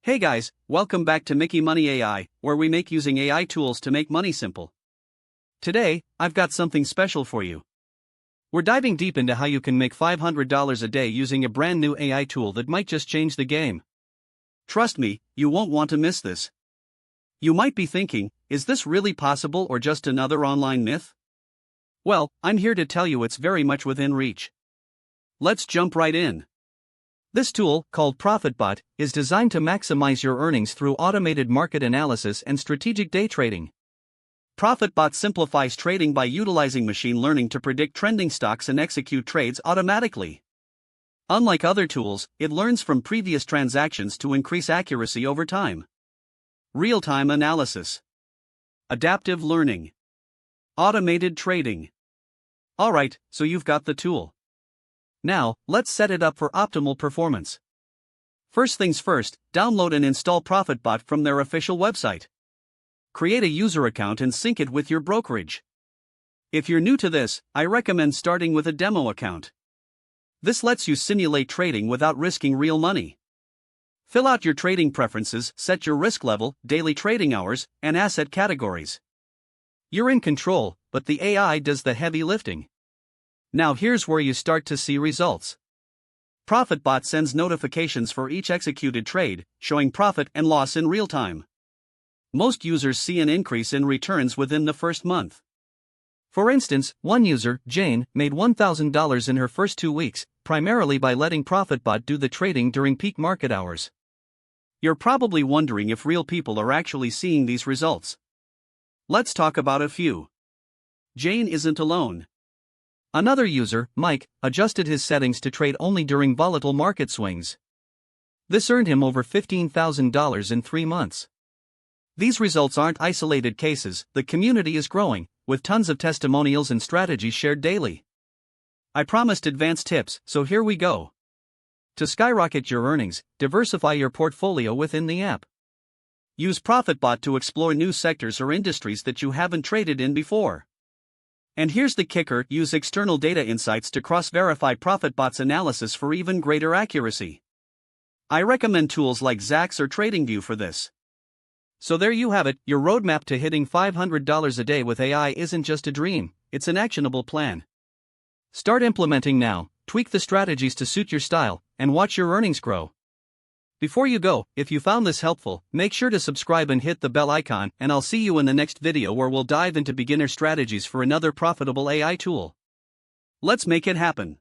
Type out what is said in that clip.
Hey guys, welcome back to Mickey Money AI, where we make using AI tools to make money simple. Today, I've got something special for you. We're diving deep into how you can make $500 a day using a brand new AI tool that might just change the game. Trust me, you won't want to miss this. You might be thinking, is this really possible or just another online myth? Well, I'm here to tell you it's very much within reach. Let's jump right in. This tool, called ProfitBot, is designed to maximize your earnings through automated market analysis and strategic day trading. ProfitBot simplifies trading by utilizing machine learning to predict trending stocks and execute trades automatically. Unlike other tools, it learns from previous transactions to increase accuracy over time. Real-time analysis, adaptive learning, automated trading. Alright, so you've got the tool. Now, let's set it up for optimal performance. First things first, download and install ProfitBot from their official website. Create a user account and sync it with your brokerage. If you're new to this, I recommend starting with a demo account. This lets you simulate trading without risking real money. Fill out your trading preferences, set your risk level, daily trading hours, and asset categories. You're in control, but the AI does the heavy lifting. Now here's where you start to see results. ProfitBot sends notifications for each executed trade, showing profit and loss in real time. Most users see an increase in returns within the first month. For instance, one user, Jane, made $1,000 in her first 2 weeks, primarily by letting ProfitBot do the trading during peak market hours. You're probably wondering if real people are actually seeing these results. Let's talk about a few. Jane isn't alone. Another user, Mike, adjusted his settings to trade only during volatile market swings. This earned him over $15,000 in 3 months. These results aren't isolated cases, the community is growing, with tons of testimonials and strategies shared daily. I promised advanced tips, so here we go. To skyrocket your earnings, diversify your portfolio within the app. Use ProfitBot to explore new sectors or industries that you haven't traded in before. And here's the kicker, use external data insights to cross-verify ProfitBot's analysis for even greater accuracy. I recommend tools like Zacks or TradingView for this. So there you have it, your roadmap to hitting $500 a day with AI isn't just a dream, it's an actionable plan. Start implementing now, tweak the strategies to suit your style, and watch your earnings grow. Before you go, if you found this helpful, make sure to subscribe and hit the bell icon, and I'll see you in the next video where we'll dive into beginner strategies for another profitable AI tool. Let's make it happen.